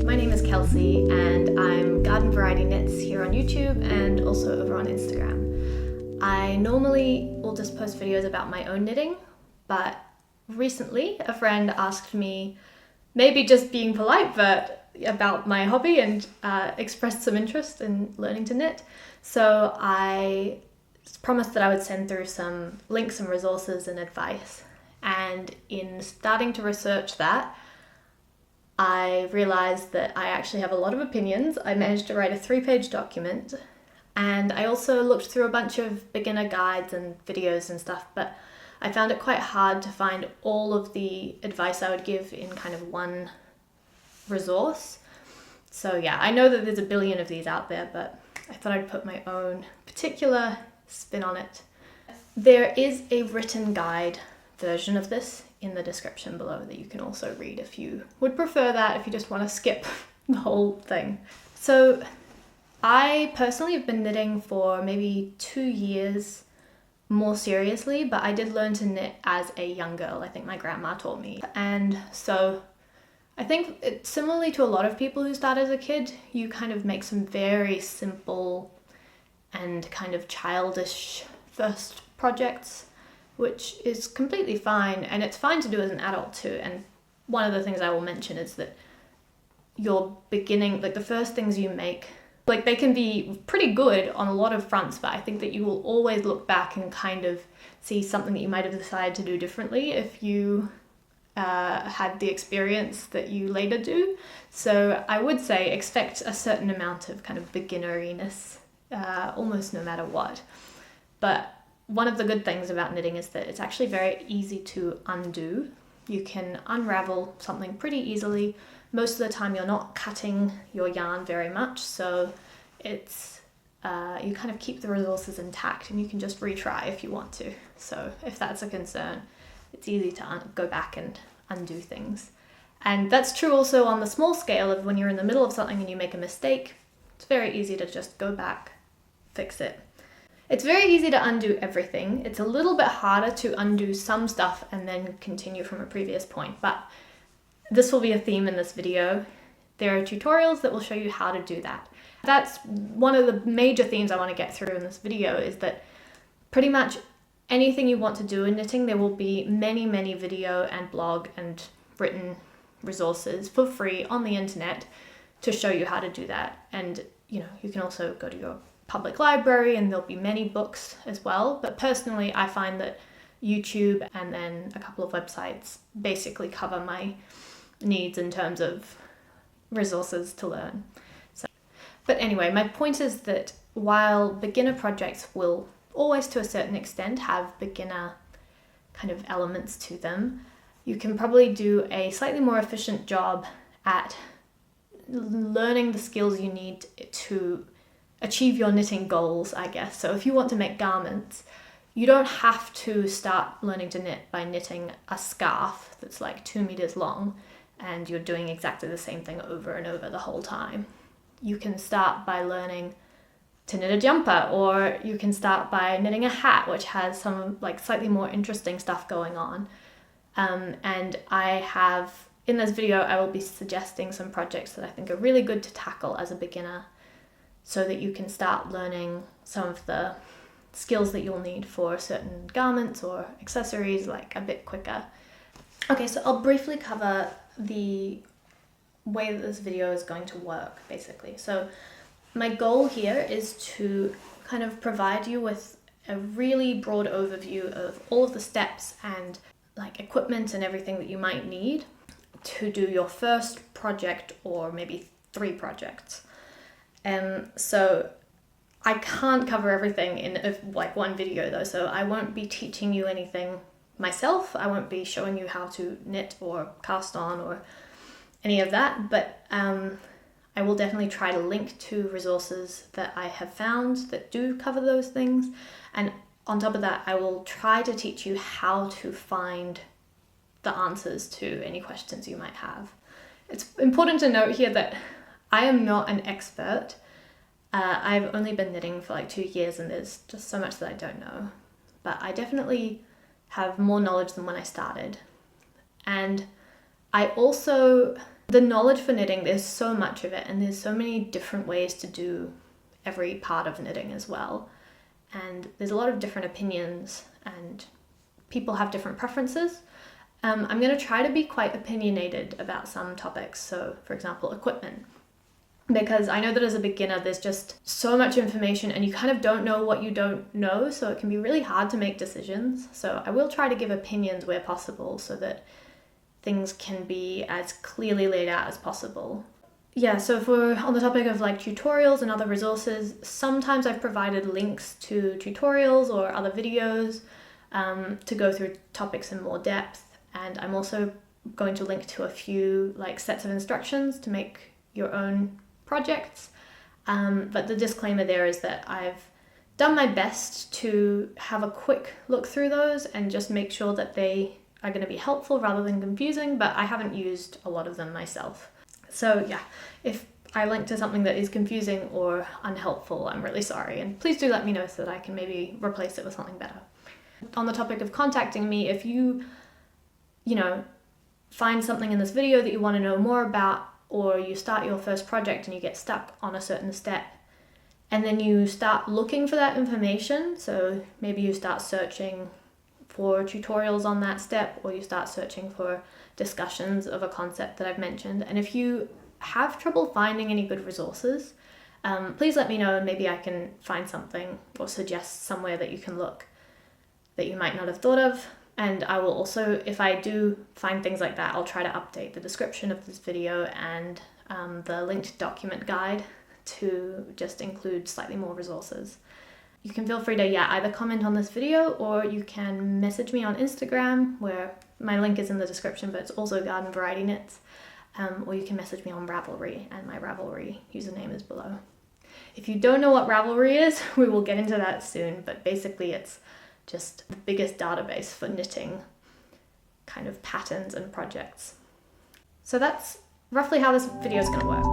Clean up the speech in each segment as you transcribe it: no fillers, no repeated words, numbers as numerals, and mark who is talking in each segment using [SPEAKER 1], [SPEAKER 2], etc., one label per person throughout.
[SPEAKER 1] My name is Kelsey and I'm Garden Variety Knits here on YouTube and also over on Instagram. I normally will just post videos about my own knitting, but recently a friend asked me, maybe just being polite, but about my hobby and expressed some interest in learning to knit. So I promised that I would send through some links and resources and advice. And in starting to research that, I realized that I actually have a lot of opinions. I managed to write a 3-page document, and I also looked through a bunch of beginner guides and videos and stuff, but I found it quite hard to find all of the advice I would give in kind of one resource. So yeah, I know that there's a billion of these out there, but I thought I'd put my own particular spin on it. There is a written guide version of this in the description below that you can also read if you would prefer that, if you just want to skip the whole thing. So I personally have been knitting for maybe 2 years more seriously, but I did learn to knit as a young girl. I think my grandma taught me. And so I think similarly to a lot of people who start as a kid, you kind of make some very simple and kind of childish first projects, which is completely fine, and it's fine to do as an adult too. And one of the things I will mention is that your beginning, like the first things you make, like they can be pretty good on a lot of fronts, but I think that you will always look back and kind of see something that you might have decided to do differently if you had the experience that you later do. So I would say expect a certain amount of kind of beginneriness, almost no matter what. But one of the good things about knitting is that it's actually very easy to undo. You can unravel something pretty easily. Most of the time you're not cutting your yarn very much, so it's you kind of keep the resources intact and you can just retry if you want to. So if that's a concern, it's easy to go back and undo things. And that's true also on the small scale of when you're in the middle of something and you make a mistake. It's very easy to just go back, fix it. It's very easy to undo everything. It's a little bit harder to undo some stuff and then continue from a previous point, but this will be a theme in this video. There are tutorials that will show you how to do that. That's one of the major themes I want to get through in this video, is that pretty much anything you want to do in knitting, there will be many video and blog and written resources for free on the internet to show you how to do that. And you can also go to your public library and there'll be many books as well. But personally, I find that YouTube and then a couple of websites basically cover my needs in terms of resources to learn. But anyway, my point is that while beginner projects will always to a certain extent have beginner kind of elements to them, you can probably do a slightly more efficient job at learning the skills you need to achieve your knitting goals, I guess. So if you want to make garments, you don't have to start learning to knit by knitting a scarf that's like 2 meters long and you're doing exactly the same thing over and over the whole time. You can start by learning to knit a jumper, or you can start by knitting a hat, which has some like slightly more interesting stuff going on. And I have, in this video, I will be suggesting some projects that I think are really good to tackle as a beginner, so that you can start learning some of the skills that you'll need for certain garments or accessories like a bit quicker. Okay, so I'll briefly cover the way that this video is going to work, basically. So my goal here is to kind of provide you with a really broad overview of all of the steps and like equipment and everything that you might need to do your first project or maybe 3 projects. So I can't cover everything in like one video though, so I won't be teaching you anything myself. I won't be showing you how to knit or cast on or any of that, but I will definitely try to link to resources that I have found that do cover those things. And on top of that, I will try to teach you how to find the answers to any questions you might have. It's important to note here that I am not an expert. I've only been knitting for like 2 years and there's just so much that I don't know. But I definitely have more knowledge than when I started. And I also The knowledge for knitting, there's so much of it, and there's so many different ways to do every part of knitting as well. And there's a lot of different opinions, and people have different preferences. I'm going to try to be quite opinionated about some topics. So, for example, equipment. Because I know that as a beginner, there's just so much information and you kind of don't know what you don't know. So it can be really hard to make decisions. So I will try to give opinions where possible so that things can be as clearly laid out as possible. Yeah, so if we're on the topic of like tutorials and other resources, sometimes I've provided links to tutorials or other videos to go through topics in more depth. And I'm also going to link to a few like sets of instructions to make your own projects. But the disclaimer there is that I've done my best to have a quick look through those and just make sure that they are going to be helpful rather than confusing, but I haven't used a lot of them myself. So yeah, if I link to something that is confusing or unhelpful, I'm really sorry. And please do let me know so that I can maybe replace it with something better. On the topic of contacting me, if you find something in this video that you want to know more about, or you start your first project and you get stuck on a certain step, and then you start looking for that information, so maybe you start searching for tutorials on that step, or you start searching for discussions of a concept that I've mentioned, and if you have trouble finding any good resources, please let me know and maybe I can find something or suggest somewhere that you can look that you might not have thought of. And I will also, if I do find things like that, I'll try to update the description of this video and the linked document guide to just include slightly more resources. You can feel free to either comment on this video, or you can message me on Instagram, where my link is in the description, but it's also Garden Variety Knits, or you can message me on Ravelry, and my Ravelry username is below. If you don't know what Ravelry is, we will get into that soon, but basically it's just the biggest database for knitting kind of patterns and projects. So that's roughly how this video is going to work.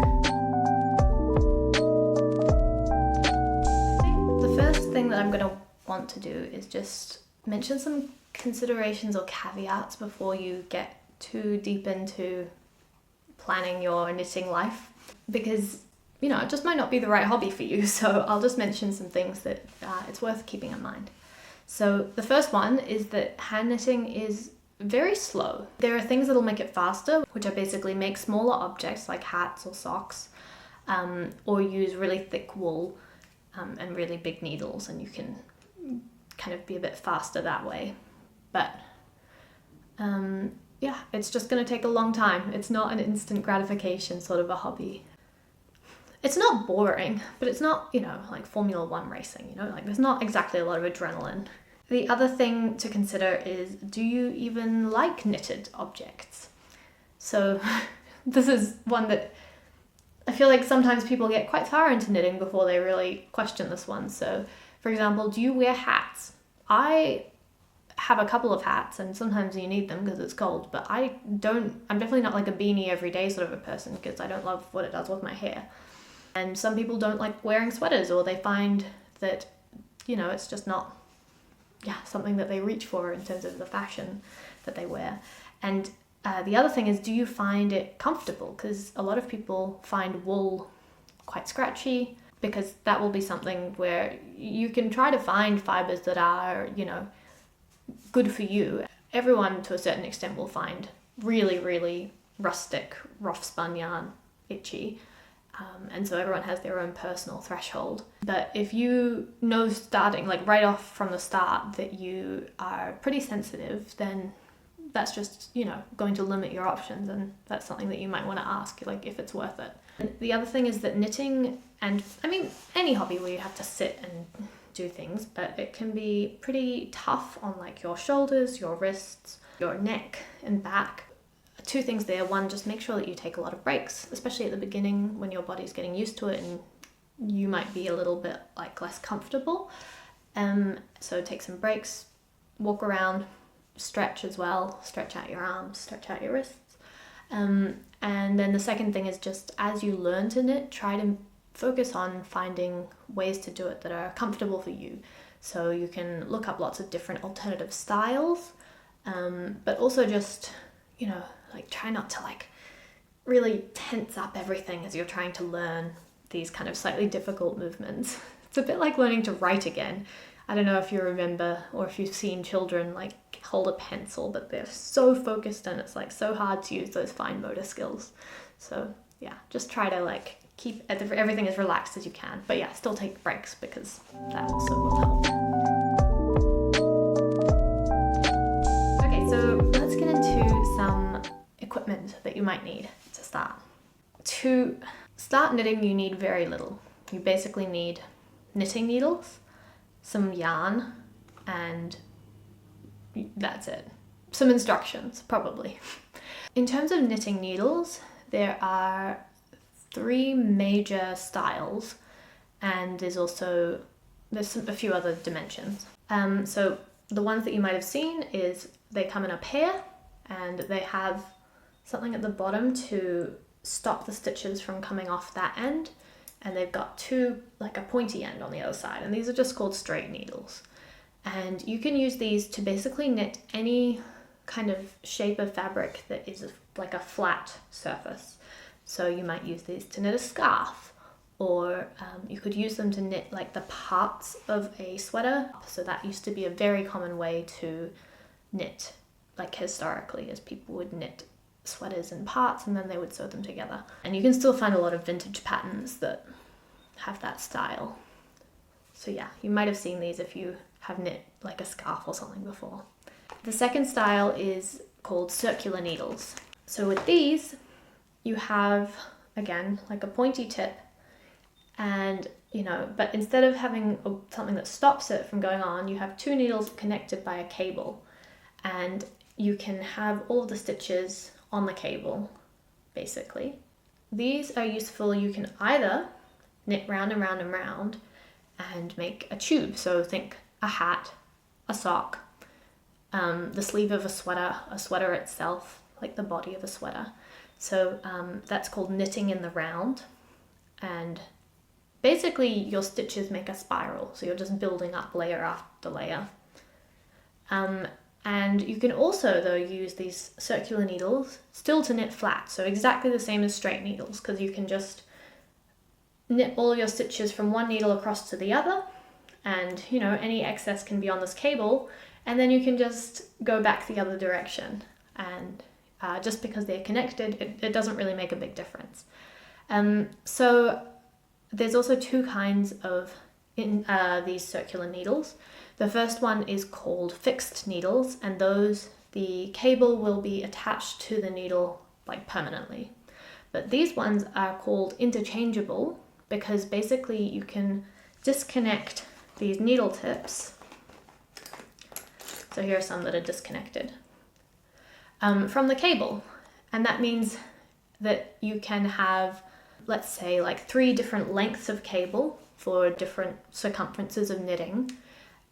[SPEAKER 1] I think the first thing that I'm going to want to do is just mention some considerations or caveats before you get too deep into planning your knitting life, because it just might not be the right hobby for you. So I'll just mention some things that it's worth keeping in mind. So the first one is that hand knitting is very slow. There are things that'll make it faster, which are basically make smaller objects like hats or socks, or use really thick wool and really big needles, and you can kind of be a bit faster that way. But it's just going to take a long time. It's not an instant gratification sort of a hobby. It's not boring, but it's not, like Formula One racing, like there's not exactly a lot of adrenaline. The other thing to consider is, do you even like knitted objects? So this is one that I feel like sometimes people get quite far into knitting before they really question this one. So for example, do you wear hats? I have a couple of hats, and sometimes you need them because it's cold, but I'm definitely not like a beanie every day sort of a person, because I don't love what it does with my hair. And some people don't like wearing sweaters, or they find that, it's just not something that they reach for in terms of the fashion that they wear. And the other thing is, do you find it comfortable? Because a lot of people find wool quite scratchy, because that will be something where you can try to find fibers that are, good for you. Everyone to a certain extent will find really, really rustic, rough spun yarn itchy. And so everyone has their own personal threshold. But if you know starting, like right off from the start, that you are pretty sensitive, then that's just, going to limit your options, and that's something that you might want to ask, like if it's worth it. And the other thing is that knitting, and any hobby where you have to sit and do things, but it can be pretty tough on like your shoulders, your wrists, your neck and back. Two things there. One, just make sure that you take a lot of breaks, especially at the beginning when your body's getting used to it and you might be a little bit like less comfortable. So take some breaks, walk around, stretch as well, stretch out your arms, stretch out your wrists. And then the second thing is, just as you learn to knit, try to focus on finding ways to do it that are comfortable for you. So you can look up lots of different alternative styles, but also just, like try not to like really tense up everything as you're trying to learn these kind of slightly difficult movements. It's a bit like learning to write again. I don't know if you remember or if you've seen children like hold a pencil, but they're so focused and it's like so hard to use those fine motor skills. So yeah, just try to like keep everything as relaxed as you can. But yeah, still take breaks because that also will help. Okay, so let's get into some equipment that you might need to start. To start knitting, you need very little. You basically need knitting needles, some yarn, and that's it. Some instructions, probably. In terms of knitting needles, there are 3 major styles, and there's a few other dimensions. So the ones that you might have seen is they come in a pair, and they have something at the bottom to stop the stitches from coming off that end, and they've got 2, like a pointy end on the other side, and these are just called straight needles. And you can use these to basically knit any kind of shape of fabric that is like a flat surface. So you might use these to knit a scarf, or you could use them to knit like the parts of a sweater. So that used to be a very common way to knit, like historically, as people would knit sweaters in parts and then they would sew them together. And you can still find a lot of vintage patterns that have that style. So yeah, you might have seen these if you have knit like a scarf or something before. The second style is called circular needles. So with these, you have, again, like a pointy tip, and but instead of having something that stops it from going on, you have 2 needles connected by a cable, and you can have all of the stitches on the cable, basically. These are useful. You can either knit round and round and round and make a tube. So think a hat, a sock, the sleeve of a sweater itself, like the body of a sweater. So that's called knitting in the round. And basically your stitches make a spiral. So you're just building up layer after layer. And you can also, though, use these circular needles still to knit flat. So exactly the same as straight needles, because you can just knit all your stitches from one needle across to the other, and any excess can be on this cable, and then you can just go back the other direction. And just because they're connected, it doesn't really make a big difference. So there's also 2 kinds of these circular needles. The first one is called fixed needles, and the cable will be attached to the needle like permanently. But these ones are called interchangeable because basically you can disconnect these needle tips. So here are some that are disconnected from the cable, and that means that you can have, let's say, like 3 different lengths of cable for different circumferences of knitting,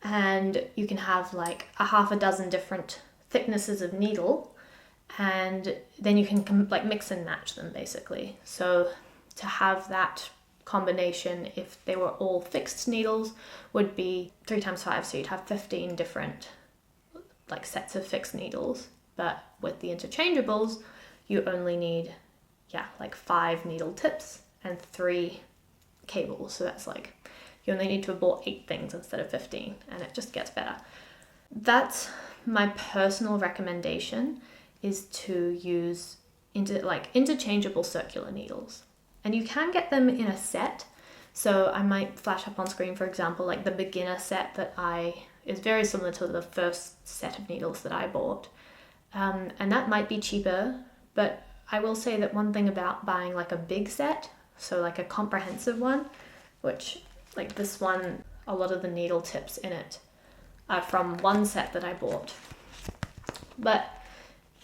[SPEAKER 1] and you can have like a half a dozen different thicknesses of needle, and then you can like mix and match them basically. So to have that combination, if they were all fixed needles, would be 3 times 5, so you'd have 15 different like sets of fixed needles. But with the interchangeables, you only need like 5 needle tips and 3 cables. So that's like you only need to have bought 8 things instead of 15, and it just gets better. That's my personal recommendation, is to use interchangeable circular needles. And you can get them in a set. So I might flash up on screen, for example, like the beginner set that is very similar to the first set of needles that I bought. And that might be cheaper, but I will say that one thing about buying like a big set, so like a comprehensive one, which like this one, a lot of the needle tips in it are from one set that I bought. But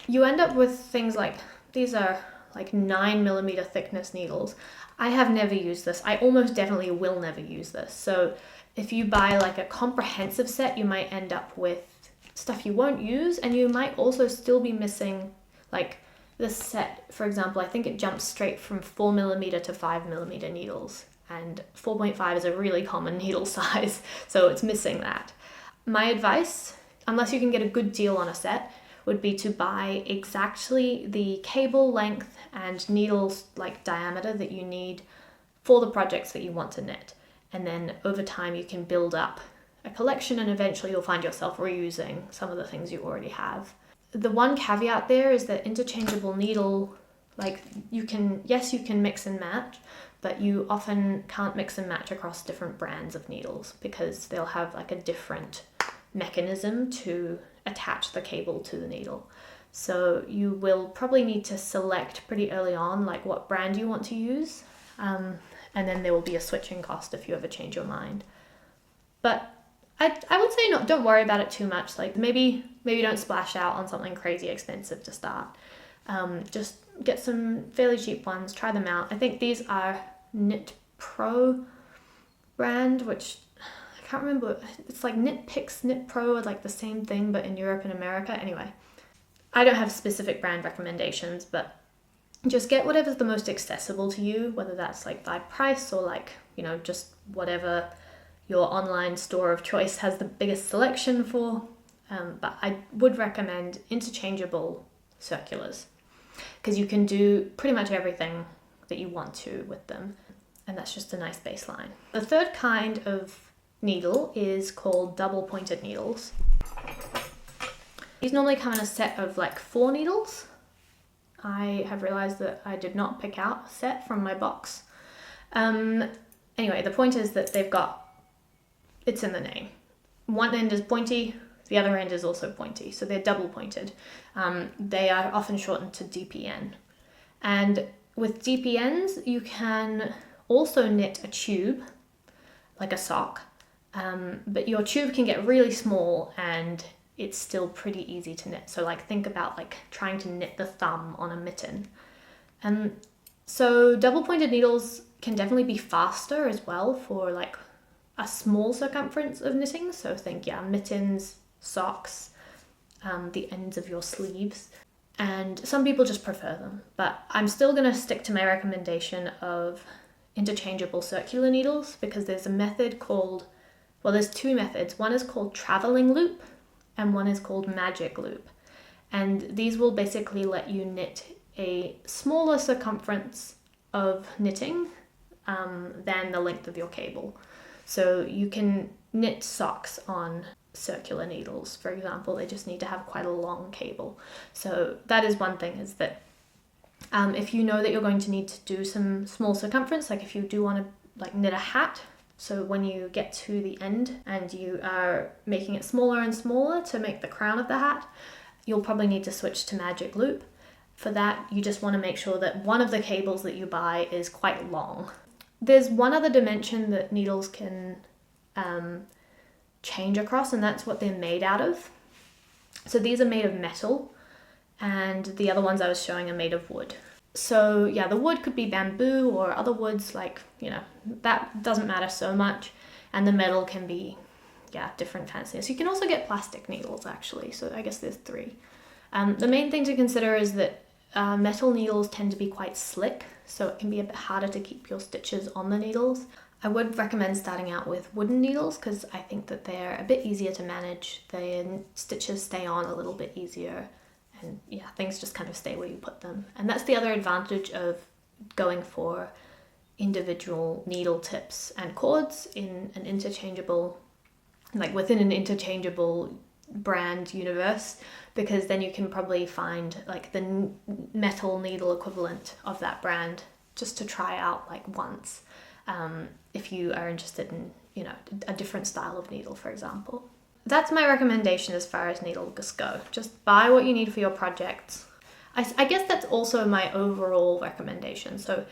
[SPEAKER 1] you end up with things like, these are like 9mm thickness needles. I have never used this. I almost definitely will never use this. So if you buy like a comprehensive set, you might end up with stuff you won't use, and you might also still be missing, like this set, for example, I think it jumps straight from 4mm to 5mm needles, and 4.5 is a really common needle size, so it's missing that. My advice, unless you can get a good deal on a set, would be to buy exactly the cable length and needles like diameter that you need for the projects that you want to knit. And then over time you can build up a collection, and eventually you'll find yourself reusing some of the things you already have. The one caveat there is that interchangeable needle, like you can mix and match, but you often can't mix and match across different brands of needles because they'll have like a different mechanism to attach the cable to the needle. So you will probably need to select pretty early on like what brand you want to use, and then there will be a switching cost if you ever change your mind. But I would say don't worry about it too much. Like maybe don't splash out on something crazy expensive to start. Just get some fairly cheap ones, try them out. I think these are Knit Pro brand, which I can't remember. It's like Knit Picks, Knit Pro are like the same thing, but in Europe and America. Anyway, I don't have specific brand recommendations, but just get whatever's the most accessible to you, whether that's like by price or like, just whatever your online store of choice has the biggest selection for. But I would recommend interchangeable circulars because you can do pretty much everything that you want to with them, and that's just a nice baseline. The third kind of needle is called double pointed needles. These normally come in a set of like 4 needles. I have realized that I did not pick out a set from my box. Anyway, the point is that it's in the name. One end is pointy, the other end is also pointy, so they're double pointed. They are often shortened to DPN. And with DPNs, you can also knit a tube, like a sock, but your tube can get really small and it's still pretty easy to knit. So like think about like trying to knit the thumb on a mitten. So double pointed needles can definitely be faster as well for like a small circumference of knitting. So think, mittens, socks, the ends of your sleeves. And some people just prefer them, but I'm still going to stick to my recommendation of interchangeable circular needles because there's a method there's 2 methods. One is called traveling loop and one is called magic loop. And these will basically let you knit a smaller circumference of knitting than the length of your cable. So you can knit socks on circular needles, for example. They just need to have quite a long cable. So that is one thing, is that if you know that you're going to need to do some small circumference, like if you do want to like knit a hat, so when you get to the end and you are making it smaller and smaller to make the crown of the hat, you'll probably need to switch to magic loop. For that, you just want to make sure that one of the cables that you buy is quite long. There's one other dimension that needles can change across, and that's what they're made out of. So these are made of metal, and the other ones I was showing are made of wood. So yeah, the wood could be bamboo or other woods, like, that doesn't matter so much. And the metal can be, different fanciness. You can also get plastic needles, actually. So I guess there's 3. The main thing to consider is that metal needles tend to be quite slick, so it can be a bit harder to keep your stitches on the needles. I would recommend starting out with wooden needles because I think that they're a bit easier to manage. The stitches stay on a little bit easier, and things just kind of stay where you put them. And that's the other advantage of going for individual needle tips and cords in an interchangeable, like within an interchangeable brand universe, because then you can probably find like the metal needle equivalent of that brand just to try out like once, if you are interested in a different style of needle, for example. That's my recommendation as far as needles go. Just buy what you need for your projects. I guess that's also my overall recommendation. So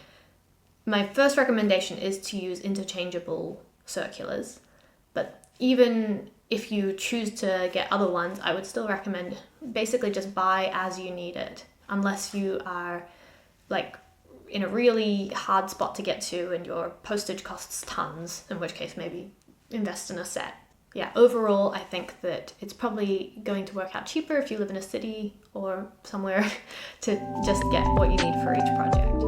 [SPEAKER 1] my first recommendation is to use interchangeable circulars, but even if you choose to get other ones, I would still recommend basically just buy as you need it, unless you are like in a really hard spot to get to and your postage costs tons, in which case maybe invest in a set. Overall, I think that it's probably going to work out cheaper if you live in a city or somewhere to just get what you need for each project.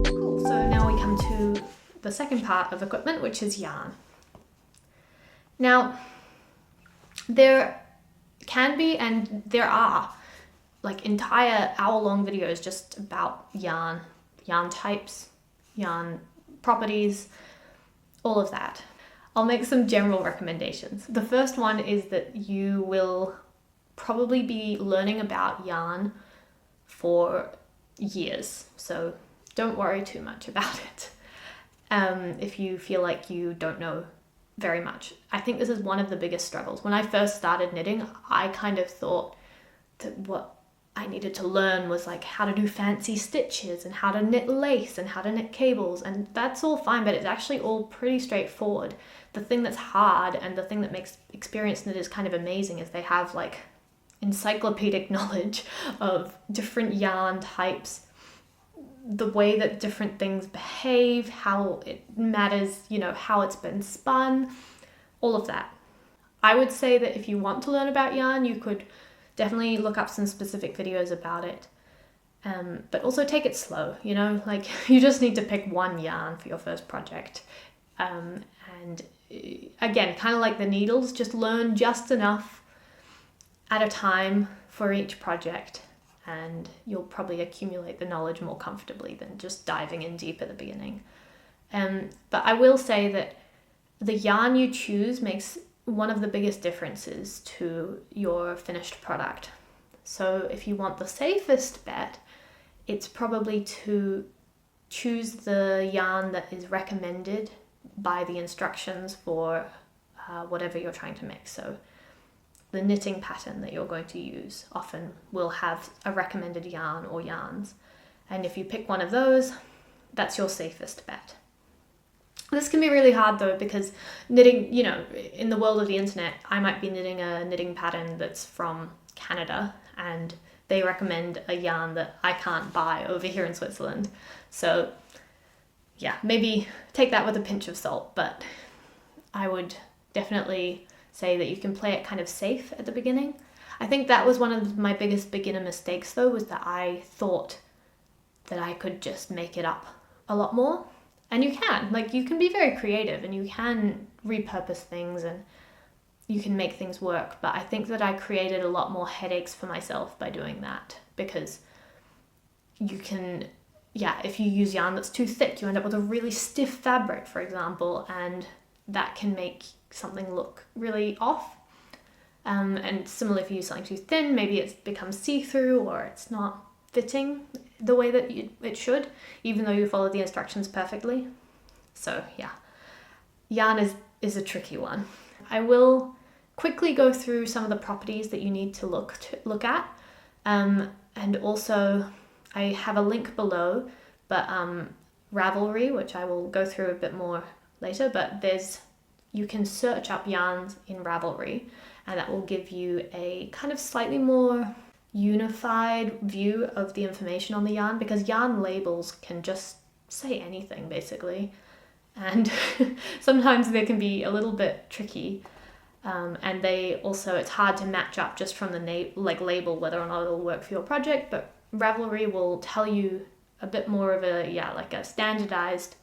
[SPEAKER 1] Cool, so now we come to the second part of equipment, which is yarn. Now, There can be, and there are, like entire hour-long videos just about yarn types, yarn properties, all of that. I'll make some general recommendations. The first one is that you will probably be learning about yarn for years, so don't worry too much about it if you feel like you don't know very much. I think this is one of the biggest struggles. When I first started knitting, I kind of thought that what I needed to learn was like how to do fancy stitches and how to knit lace and how to knit cables, and that's all fine, but it's actually all pretty straightforward. The thing that's hard and the thing that makes experienced knitters kind of amazing is they have like encyclopedic knowledge of different yarn types, the way that different things behave, how it matters, you know, how it's been spun, all of that. I would say that if you want to learn about yarn, you could definitely look up some specific videos about it, but also take it slow, you know, like you just need to pick one yarn for your first project. And again, kind of like the needles, just learn just enough at a time for each project, and you'll probably accumulate the knowledge more comfortably than just diving in deep at the beginning. But I will say that the yarn you choose makes one of the biggest differences to your finished product. So if you want the safest bet, it's probably to choose the yarn that is recommended by the instructions for whatever you're trying to make. So the knitting pattern that you're going to use often will have a recommended yarn or yarns. And if you pick one of those, that's your safest bet. This can be really hard though, because knitting, you know, in the world of the internet, I might be knitting a knitting pattern that's from Canada and they recommend a yarn that I can't buy over here in Switzerland. So yeah, maybe take that with a pinch of salt, but I would definitely say that you can play it kind of safe at the beginning. I think that was one of my biggest beginner mistakes though, was that I thought that I could just make it up a lot more. And you can, like, you can be very creative and you can repurpose things and you can make things work. But I think that I created a lot more headaches for myself by doing that, because you can, yeah, if you use yarn that's too thick, you end up with a really stiff fabric, for example, and that can make something look really off. And similarly, if you use something too thin, maybe it's becomes see-through or it's not fitting the way that it should, even though you followed the instructions perfectly. So yeah, yarn is a tricky one. I will quickly go through some of the properties that you need to look at, and also I have a link below, but Ravelry, which I will go through a bit more later, but you can search up yarns in Ravelry, and that will give you a kind of slightly more unified view of the information on the yarn, because yarn labels can just say anything basically, and sometimes they can be a little bit tricky, and it's hard to match up just from the label whether or not it'll work for your project. But Ravelry will tell you a bit more of a standardized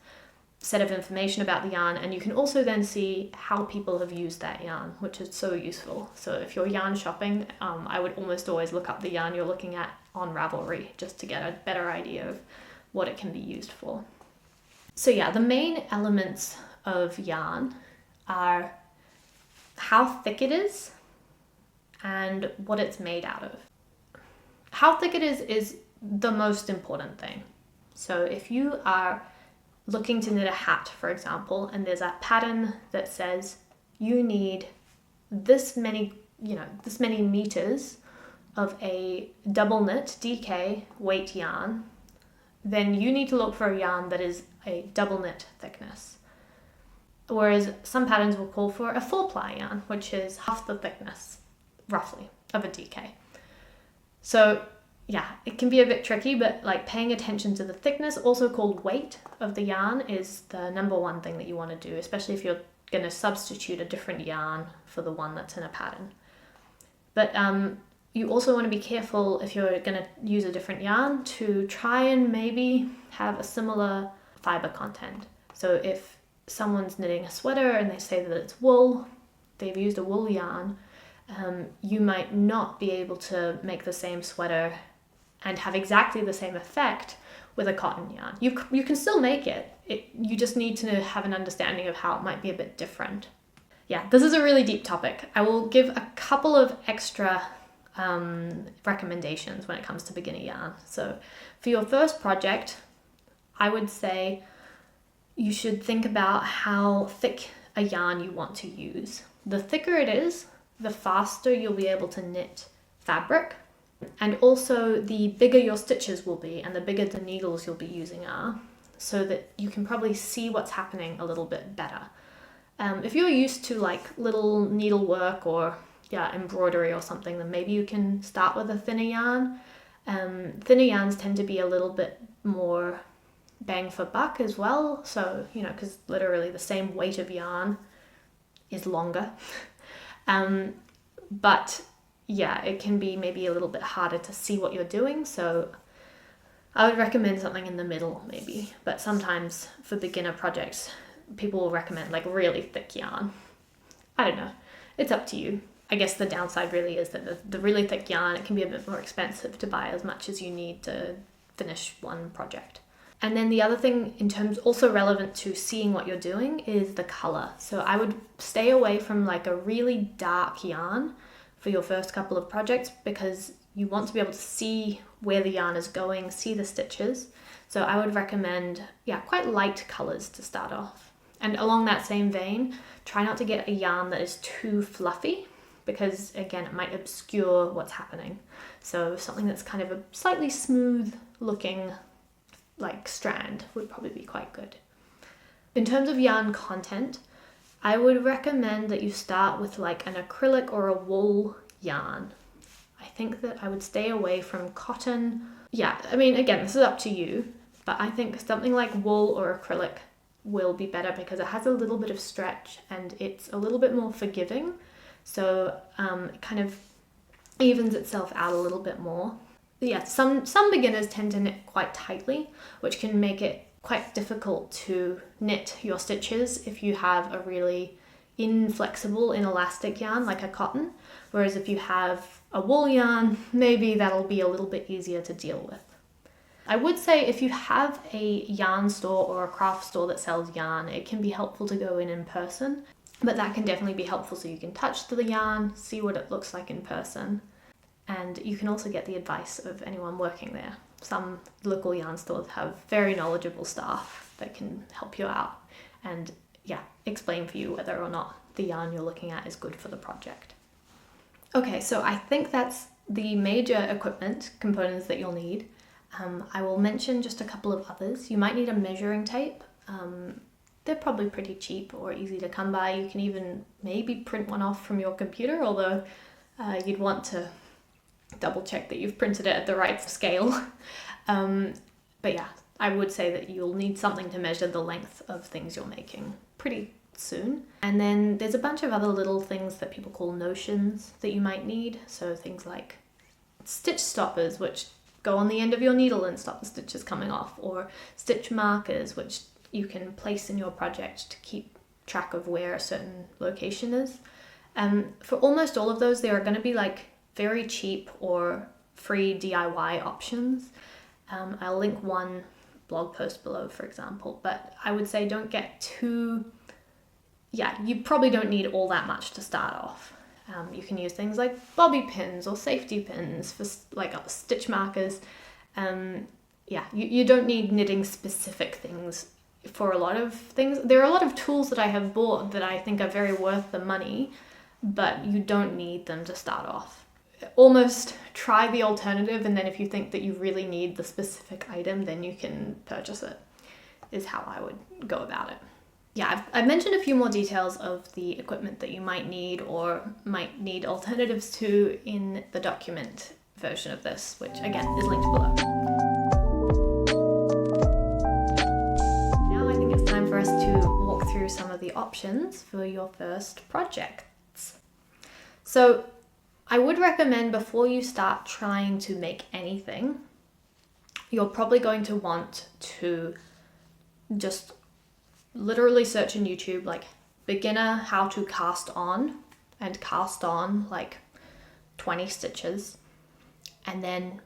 [SPEAKER 1] set of information about the yarn, and you can also then see how people have used that yarn, which is so useful. So if you're yarn shopping, I would almost always look up the yarn you're looking at on Ravelry just to get a better idea of what it can be used for. So yeah, the main elements of yarn are how thick it is and what it's made out of. How thick it is the most important thing. So if you are looking to knit a hat, for example, and there's a pattern that says you need this many meters of a double knit DK weight yarn, then you need to look for a yarn that is a double knit thickness. Whereas some patterns will call for a 4-ply yarn, which is half the thickness, roughly, of a DK. So yeah, it can be a bit tricky, but like paying attention to the thickness, also called weight, of the yarn is the number one thing that you want to do, especially if you're going to substitute a different yarn for the one that's in a pattern. But you also want to be careful, if you're going to use a different yarn, to try and maybe have a similar fiber content. So if someone's knitting a sweater and they say that it's wool, they've used a wool yarn, you might not be able to make the same sweater and have exactly the same effect with a cotton yarn. You can still make it. You just need to have an understanding of how it might be a bit different. Yeah, this is a really deep topic. I will give a couple of extra recommendations when it comes to beginner yarn. So for your first project, I would say you should think about how thick a yarn you want to use. The thicker it is, the faster you'll be able to knit fabric. And also the bigger your stitches will be and the bigger the needles you'll be using are, so that you can probably see what's happening a little bit better. If you're used to like little needlework or embroidery or something, then maybe you can start with a thinner yarn. Thinner yarns tend to be a little bit more bang for buck as well. So, because literally the same weight of yarn is longer. But yeah, it can be maybe a little bit harder to see what you're doing. So I would recommend something in the middle maybe. But sometimes for beginner projects, people will recommend like really thick yarn. I don't know. It's up to you. I guess the downside really is that the really thick yarn, it can be a bit more expensive to buy as much as you need to finish one project. And then the other thing in terms also relevant to seeing what you're doing is the color. So I would stay away from like a really dark yarn for your first couple of projects, because you want to be able to see where the yarn is going, see the stitches. So I would recommend, quite light colors to start off. And along that same vein, try not to get a yarn that is too fluffy, because again, it might obscure what's happening. So something that's kind of a slightly smooth looking like strand would probably be quite good. In terms of yarn content, I would recommend that you start with like an acrylic or a wool yarn. I think that I would stay away from cotton. Yeah, I mean, again, this is up to you, but I think something like wool or acrylic will be better because it has a little bit of stretch and it's a little bit more forgiving. So it kind of evens itself out a little bit more. Yeah, some beginners tend to knit quite tightly, which can make it quite difficult to knit your stitches if you have a really inflexible, inelastic yarn like a cotton. Whereas if you have a wool yarn, maybe that'll be a little bit easier to deal with. I would say if you have a yarn store or a craft store that sells yarn, it can be helpful to go in person, but that can definitely be helpful so you can touch the yarn, see what it looks like in person. And you can also get the advice of anyone working there. Some local yarn stores have very knowledgeable staff that can help you out and explain for you whether or not the yarn you're looking at is good for the project. Okay, so I think that's the major equipment components that you'll need. I will mention just a couple of others. You might need a measuring tape. They're probably pretty cheap or easy to come by. You can even maybe print one off from your computer, although you'd want to double check that you've printed it at the right scale. But yeah, I would say that you'll need something to measure the length of things you're making pretty soon. And then there's a bunch of other little things that people call notions that you might need. So things like stitch stoppers, which go on the end of your needle and stop the stitches coming off, or stitch markers, which you can place in your project to keep track of where a certain location is. For almost all of those, there are going to be like very cheap or free DIY options. I'll link one blog post below, for example, but I would say don't get too, you probably don't need all that much to start off. You can use things like bobby pins or safety pins for like stitch markers. You don't need knitting specific things for a lot of things. There are a lot of tools that I have bought that I think are very worth the money, but you don't need them to start off. Almost try the alternative, and then if you think that you really need the specific item, then you can purchase it, is how I would go about it. Yeah, I've mentioned a few more details of the equipment that you might need or might need alternatives to in the document version of this, which again is linked below. Now I think it's time for us to walk through some of the options for your first projects. So I would recommend before you start trying to make anything, you're probably going to want to just literally search in YouTube like beginner how to cast on, and cast on like 20 stitches, and then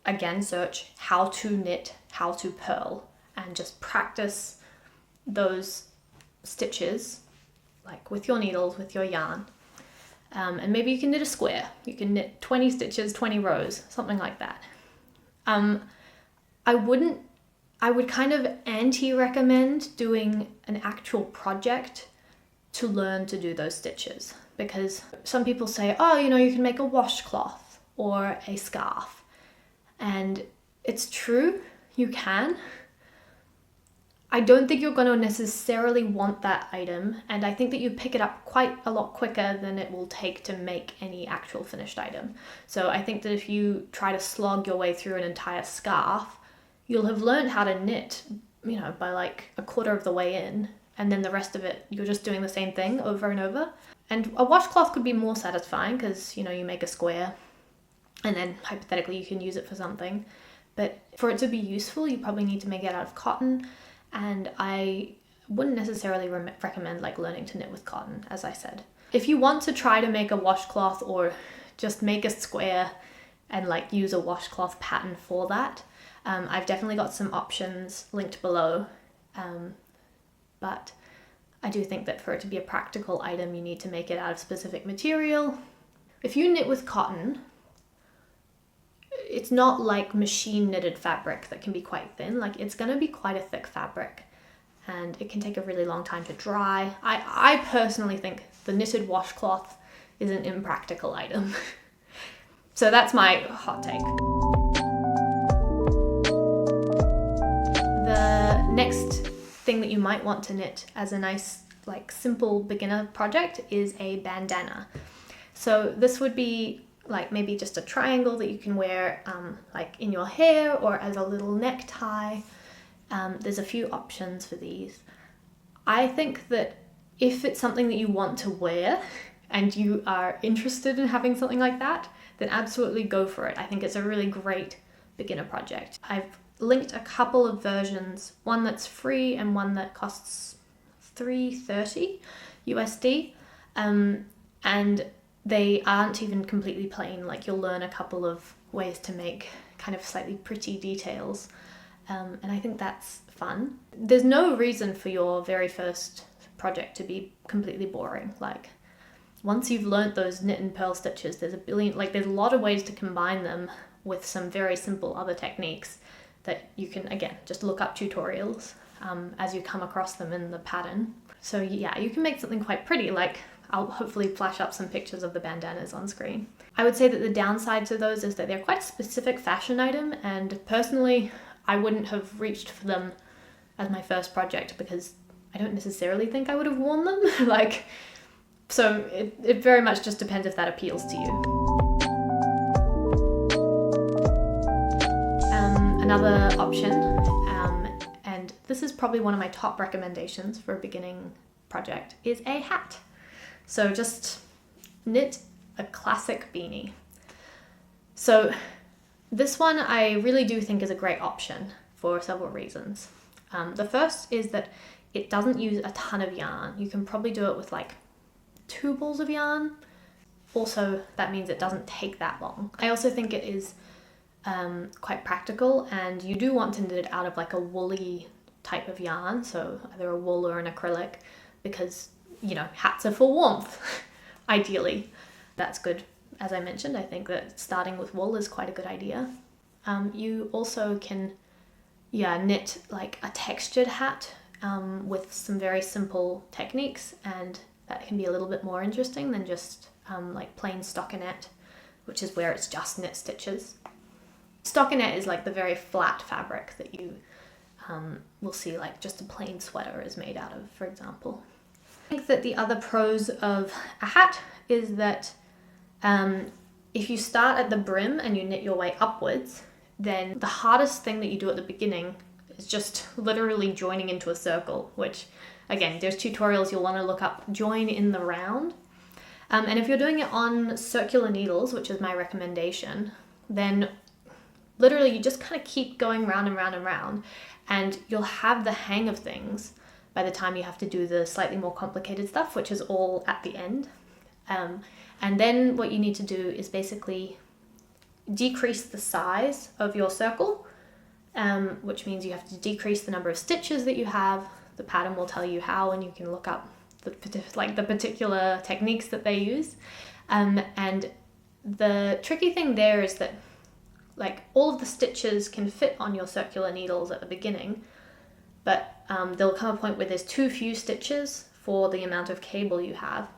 [SPEAKER 1] again search how to knit, how to purl, and just practice those stitches like with your needles, with your yarn. And maybe you can knit a square. You can knit 20 stitches, 20 rows, something like that. I would kind of anti-recommend doing an actual project to learn to do those stitches, because some people say, oh, you know, you can make a washcloth or a scarf. And it's true, you can. I don't think you're going to necessarily want that item, and I think that you pick it up quite a lot quicker than it will take to make any actual finished item. So I think that if you try to slog your way through an entire scarf, you'll have learned how to knit, you know, by like a quarter of the way in, and then the rest of it, you're just doing the same thing over and over. And a washcloth could be more satisfying because, you know, you make a square and then hypothetically you can use it for something. But for it to be useful, you probably need to make it out of cotton. And I wouldn't necessarily recommend like learning to knit with cotton, as I said. If you want to try to make a washcloth or just make a square and like use a washcloth pattern for that, I've definitely got some options linked below. But I do think that for it to be a practical item, you need to make it out of specific material. If you knit with cotton, it's not like machine knitted fabric that can be quite thin. Like, it's going to be quite a thick fabric and it can take a really long time to dry. I personally think the knitted washcloth is an impractical item. So that's my hot take. The next thing that you might want to knit as a nice, like, simple beginner project is a bandana. So this would be like maybe just a triangle that you can wear like in your hair or as a little necktie. There's a few options for these. I think that if it's something that you want to wear and you are interested in having something like that, then absolutely go for it. I think it's a really great beginner project. I've linked a couple of versions, one that's free and one that costs $3.30 USD. And they aren't even completely plain. Like, you'll learn a couple of ways to make kind of slightly pretty details. And I think that's fun. There's no reason for your very first project to be completely boring. Like, once you've learnt those knit and purl stitches, there's a lot of ways to combine them with some very simple other techniques that you can, again, just look up tutorials as you come across them in the pattern. So yeah, you can make something quite pretty. Like, I'll hopefully flash up some pictures of the bandanas on screen. I would say that the downside to those is that they're quite a specific fashion item, and personally, I wouldn't have reached for them as my first project because I don't necessarily think I would have worn them. So it very much just depends if that appeals to you. Another option, and this is probably one of my top recommendations for a beginning project, is a hat. So just knit a classic beanie. So this one I really do think is a great option for several reasons. The first is that it doesn't use a ton of yarn. You can probably do it with like 2 balls of yarn. Also, that means it doesn't take that long. I also think it is quite practical, and you do want to knit it out of like a woolly type of yarn, so either a wool or an acrylic, because, you know, hats are for warmth, ideally. That's good. As I mentioned, I think that starting with wool is quite a good idea. You also can, knit like a textured hat with some very simple techniques, and that can be a little bit more interesting than just like plain stockinette, which is where it's just knit stitches. Stockinette is like the very flat fabric that you will see like just a plain sweater is made out of, for example. I think that the other pros of a hat is that if you start at the brim and you knit your way upwards, then the hardest thing that you do at the beginning is just literally joining into a circle, which, again, there's tutorials you'll want to look up, join in the round. And if you're doing it on circular needles, which is my recommendation, then literally you just kind of keep going round and round and round, and you'll have the hang of things by the time you have to do the slightly more complicated stuff, which is all at the end. And then what you need to do is basically decrease the size of your circle, which means you have to decrease the number of stitches that you have. The pattern will tell you how, and you can look up the particular techniques that they use. And the tricky thing there is that like all of the stitches can fit on your circular needles at the beginning, but there'll come a point where there's too few stitches for the amount of cable you have.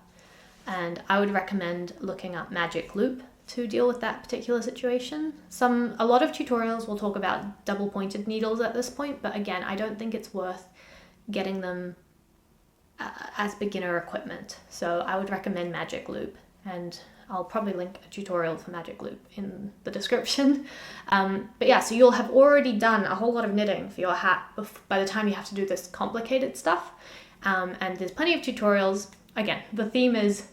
[SPEAKER 1] And I would recommend looking up magic loop to deal with that particular situation. A lot of tutorials will talk about double pointed needles at this point, but again, I don't think it's worth getting them as beginner equipment. So I would recommend magic loop, and I'll probably link a tutorial for magic loop in the description. But yeah, so you'll have already done a whole lot of knitting for your hat by the time you have to do this complicated stuff. And there's plenty of tutorials. Again, the theme is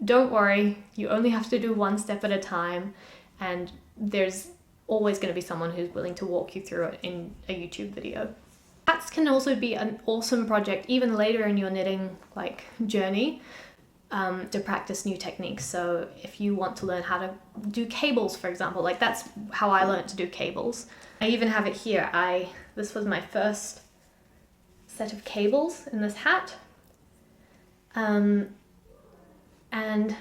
[SPEAKER 1] don't worry, you only have to do one step at a time, and there's always going to be someone who's willing to walk you through it in a YouTube video. Hats can also be an awesome project even later in your knitting journey to practice new techniques. So if you want to learn how to do cables, for example, that's how I learned to do cables. I even have it here. This was my first set of cables in this hat. And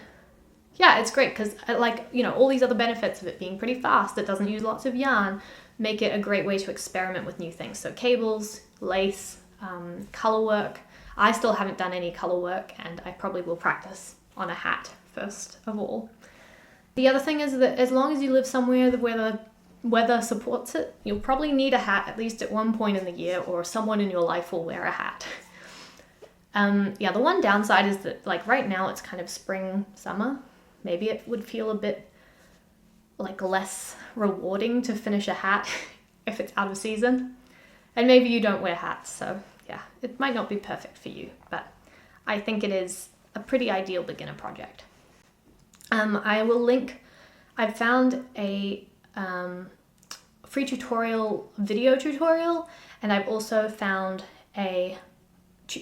[SPEAKER 1] yeah, it's great because all these other benefits of it being pretty fast, it doesn't use lots of yarn, make it a great way to experiment with new things. So cables, lace, color work. I still haven't done any color work, and I probably will practice on a hat first of all. The other thing is that as long as you live somewhere where the weather supports it, you'll probably need a hat at least at one point in the year, or someone in your life will wear a hat. The one downside is that right now it's kind of spring, summer. Maybe it would feel a bit less rewarding to finish a hat if it's out of season. And maybe you don't wear hats, so yeah, it might not be perfect for you, but I think it is a pretty ideal beginner project. I will link, I've found a free video tutorial, and I've also found a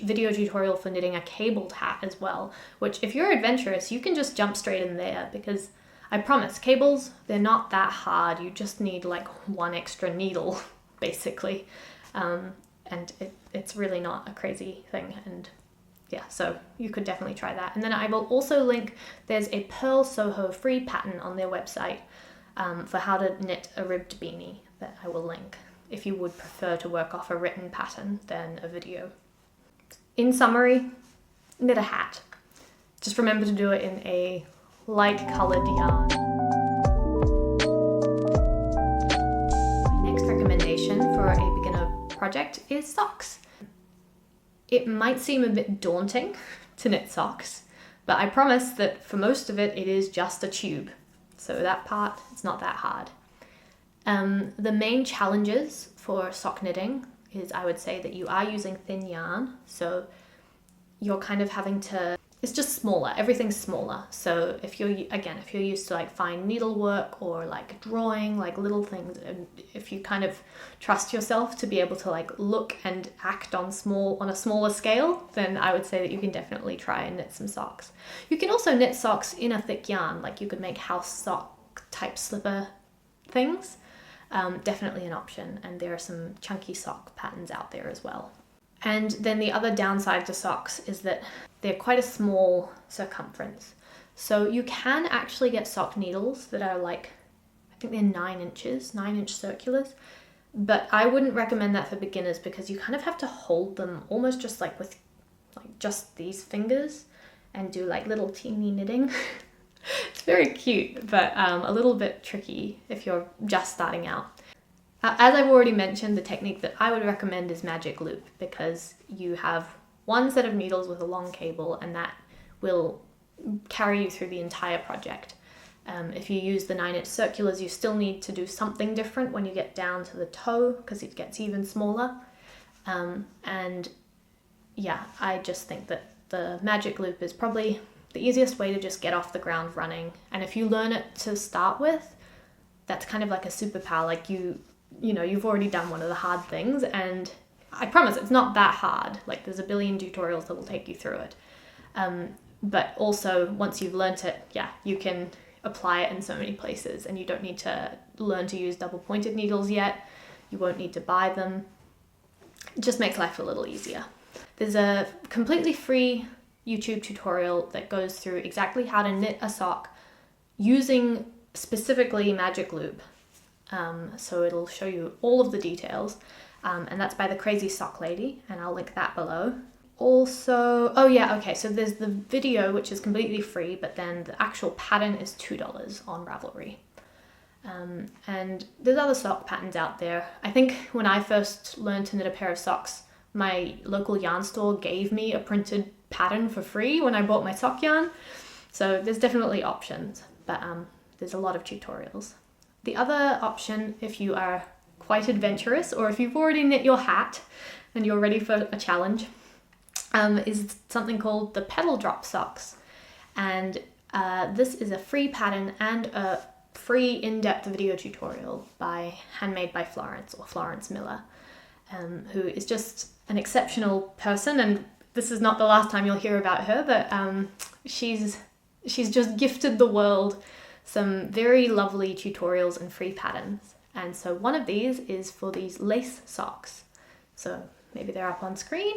[SPEAKER 1] video tutorial for knitting a cabled hat as well, which if you're adventurous, you can just jump straight in there, because I promise cables, they're not that hard. You just need one extra needle basically. And it's really not a crazy thing. And yeah, so you could definitely try that. And then I will also link, there's a Pearl Soho free pattern on their website for how to knit a ribbed beanie that I will link if you would prefer to work off a written pattern than a video. In summary, knit a hat. Just remember to do it in a light colored yarn. My next recommendation for a beginner project is socks. It might seem a bit daunting to knit socks, but I promise that for most of it, it is just a tube. So that part, it's not that hard. The main challenges for sock knitting is, I would say, that you are using thin yarn, so you're kind of having to, it's just smaller, everything's smaller. So if you're used to fine needlework or drawing, little things, and if you kind of trust yourself to be able to look and act on a smaller scale, then I would say that you can definitely try and knit some socks. You can also knit socks in a thick yarn, you could make house sock type slipper things. Definitely an option, and there are some chunky sock patterns out there as well. And then the other downside to socks is that they're quite a small circumference. So you can actually get sock needles that are I think they're 9 inches, 9-inch circulars, but I wouldn't recommend that for beginners because you kind of have to hold them almost just with just these fingers and do little teeny knitting. It's very cute, but a little bit tricky if you're just starting out. As I've already mentioned, the technique that I would recommend is magic loop, because you have one set of needles with a long cable, and that will carry you through the entire project. If you use the 9-inch circulars, you still need to do something different when you get down to the toe, because it gets even smaller. And yeah, I just think that the magic loop is probably the easiest way to just get off the ground running. And if you learn it to start with, that's kind of like a superpower. You've already done one of the hard things, and I promise it's not that hard. There's a billion tutorials that will take you through it. But also once you've learnt it, yeah, you can apply it in so many places, and you don't need to learn to use double pointed needles yet. You won't need to buy them. It just makes life a little easier. There's a completely free YouTube tutorial that goes through exactly how to knit a sock using specifically magic loop. So it'll show you all of the details, and that's by the Crazy Sock Lady, and I'll link that below. Also, oh yeah, okay, so there's the video, which is completely free, but then the actual pattern is $2 on Ravelry. And there's other sock patterns out there. I think when I first learned to knit a pair of socks, my local yarn store gave me a printed pattern for free when I bought my sock yarn. So there's definitely options, but there's a lot of tutorials. The other option, if you are quite adventurous, or if you've already knit your hat and you're ready for a challenge, is something called the pedal drop socks. And this is a free pattern and a free in-depth video tutorial handmade by Florence, or Florence Miller, who is just an exceptional person. And this is not the last time you'll hear about her, but she's just gifted the world some very lovely tutorials and free patterns. And so one of these is for these lace socks. So maybe they're up on screen.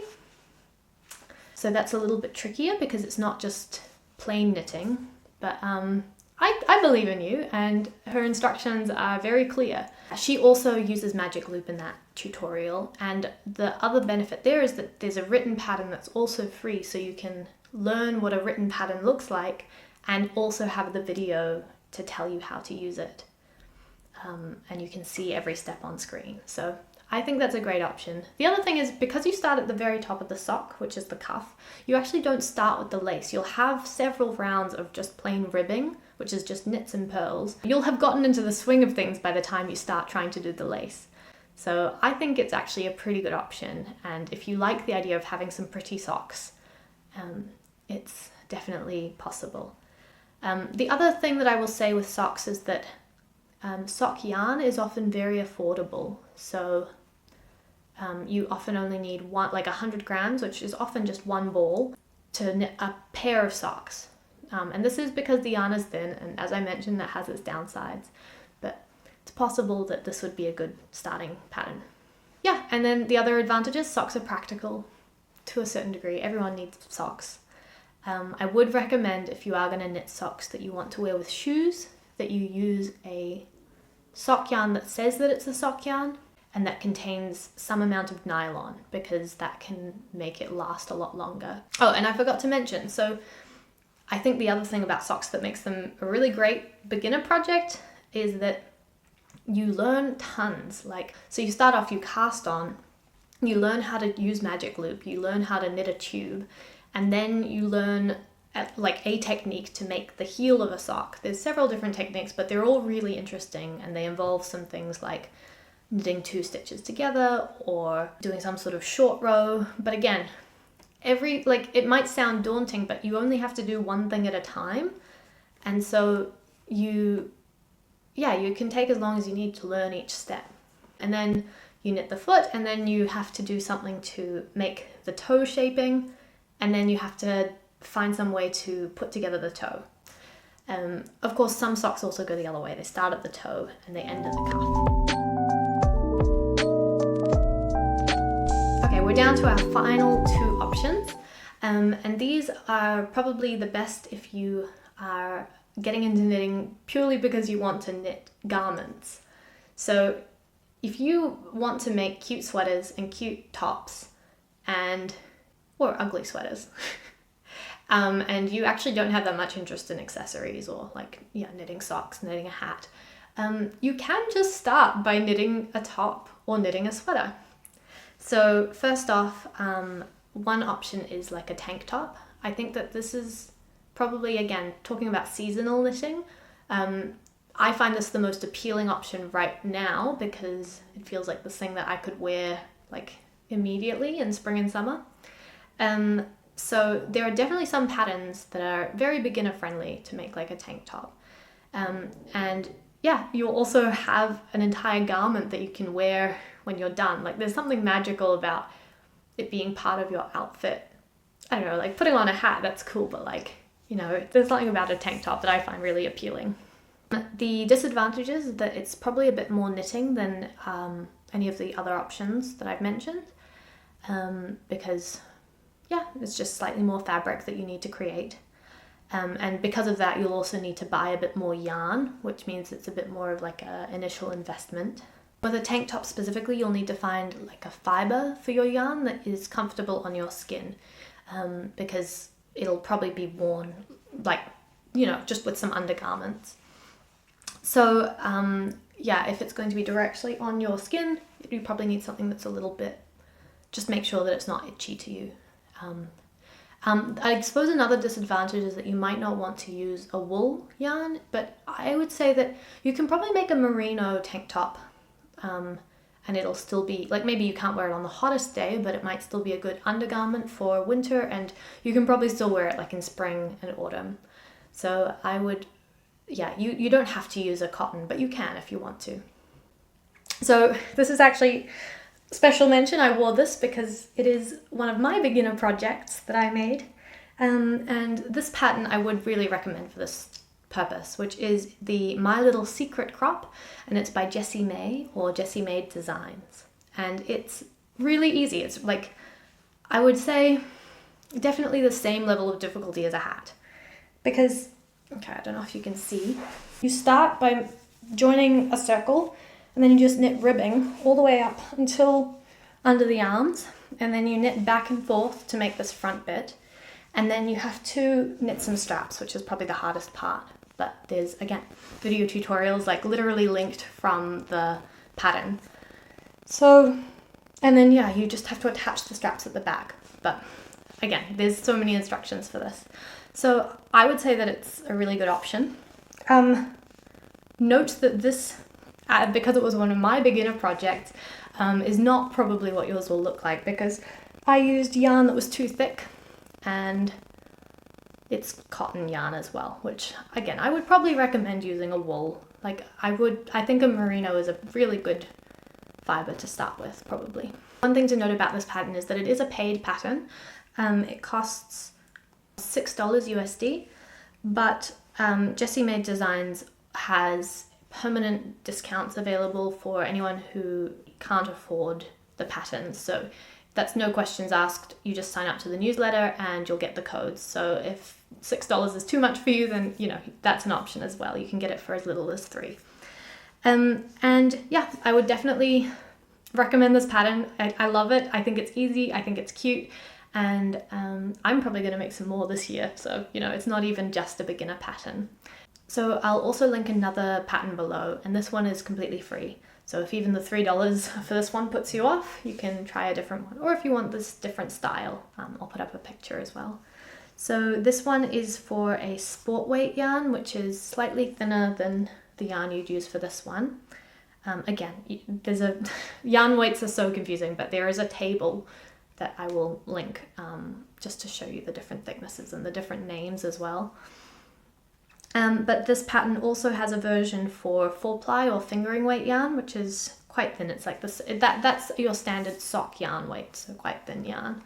[SPEAKER 1] So that's a little bit trickier because it's not just plain knitting, but I believe in you, and her instructions are very clear. She also uses magic loop in that tutorial, and the other benefit there is that there's a written pattern that's also free, so you can learn what a written pattern looks like and also have the video to tell you how to use it. And you can see every step on screen. So I think that's a great option. The other thing is, because you start at the very top of the sock, which is the cuff, you actually don't start with the lace. You'll have several rounds of just plain ribbing, which is just knits and purls. You'll have gotten into the swing of things by the time you start trying to do the lace. So I think it's actually a pretty good option. And if you like the idea of having some pretty socks, it's definitely possible. The other thing that I will say with socks is that sock yarn is often very affordable. So you often only need 100 grams, which is often just one ball, to knit a pair of socks. And this is because the yarn is thin, and as I mentioned, that has its downsides. But it's possible that this would be a good starting pattern. Yeah, and then the other advantages, socks are practical to a certain degree. Everyone needs socks. I would recommend, if you are going to knit socks that you want to wear with shoes, that you use a sock yarn that says that it's a sock yarn and that contains some amount of nylon, because that can make it last a lot longer. Oh, and I forgot to mention, so I think the other thing about socks that makes them a really great beginner project is that you learn tons. So you start off, you cast on, you learn how to use magic loop, you learn how to knit a tube, and then you learn a technique to make the heel of a sock. There's several different techniques, but they're all really interesting, and they involve some things like knitting 2 stitches together or doing some sort of short row. But again, it might sound daunting, but you only have to do one thing at a time. And so you can take as long as you need to learn each step. And then you knit the foot, and then you have to do something to make the toe shaping, and then you have to find some way to put together the toe. Of course, some socks also go the other way. They start at the toe and they end at the cuff. Okay, we're down to our final 2 options. And these are probably the best if you are getting into knitting purely because you want to knit garments. So if you want to make cute sweaters and cute tops or ugly sweaters, and you actually don't have that much interest in accessories or knitting socks, knitting a hat, you can just start by knitting a top or knitting a sweater. So first off, one option is like a tank top. I think that this is probably, again, talking about seasonal knitting, I find this the most appealing option right now because it feels like this thing that I could wear immediately in spring and summer. So there are definitely some patterns that are very beginner friendly to make a tank top. And yeah, you'll also have an entire garment that you can wear when you're done. There's something magical about it being part of your outfit I don't know, like putting on a hat, that's cool, but like, you know, there's something about a tank top that I find really appealing. The disadvantage is that it's probably a bit more knitting than any of the other options that I've mentioned, because yeah, it's just slightly more fabric that you need to create. And because of that, you'll also need to buy a bit more yarn, which means it's a bit more of like an initial investment. With a tank top specifically, you'll need to find like a fiber for your yarn that is comfortable on your skin, because it'll probably be worn like, you know, just with some undergarments. So yeah, if it's going to be directly on your skin, you probably need something that's a little bit, just make sure that it's not itchy to you. I suppose another disadvantage is that you might not want to use a wool yarn, but I would say that you can probably make a merino tank top, and it'll still be, like, maybe you can't wear it on the hottest day, but it might still be a good undergarment for winter, and you can probably still wear it like in spring and autumn. So I would, yeah, you don't have to use a cotton, but you can if you want to. So this is actually special mention. I wore this because it is one of my beginner projects that I made, and this pattern I would really recommend for this purpose, which is the My Little Secret crop, and it's by Jessie May, or Jessie Made Designs, and it's really easy. It's like, I would say definitely the same level of difficulty as a hat, because, okay, I don't know if you can see, you start by joining a circle, and then you just knit ribbing all the way up until under the arms, and then you knit back and forth to make this front bit, and then you have to knit some straps, which is probably the hardest part. But there's, again, video tutorials like literally linked from the pattern. So, and then yeah, you just have to attach the straps at the back. But again, there's so many instructions for this. So I would say that it's a really good option. Note that this, because it was one of my beginner projects, is not probably what yours will look like, because I used yarn that was too thick, and it's cotton yarn as well, which again, I would probably recommend using a wool. Like I think a merino is a really good fiber to start with, probably. One thing to note about this pattern is that it is a paid pattern. It costs $6 USD, but Jessie Made Designs has permanent discounts available for anyone who can't afford the pattern. So that's no questions asked. You just sign up to the newsletter and you'll get the codes. So if $6 is too much for you, then you know that's an option as well. You can get it for as little as $3. And yeah, I would definitely recommend this pattern. I love it. I think it's easy. I think it's cute. And I'm probably going to make some more this year. So, you know, it's not even just a beginner pattern. So I'll also link another pattern below, and this one is completely free. So if even the $3 for this one puts you off, you can try a different one. Or if you want this different style, I'll put up a picture as well. So this one is for a sport weight yarn, which is slightly thinner than the yarn you'd use for this one. Again, yarn weights are so confusing, but there is a table that I will link just to show you the different thicknesses and the different names as well. But this pattern also has a version for 4-ply or fingering weight yarn, which is quite thin. It's like this, that's your standard sock yarn weight, so quite thin yarn.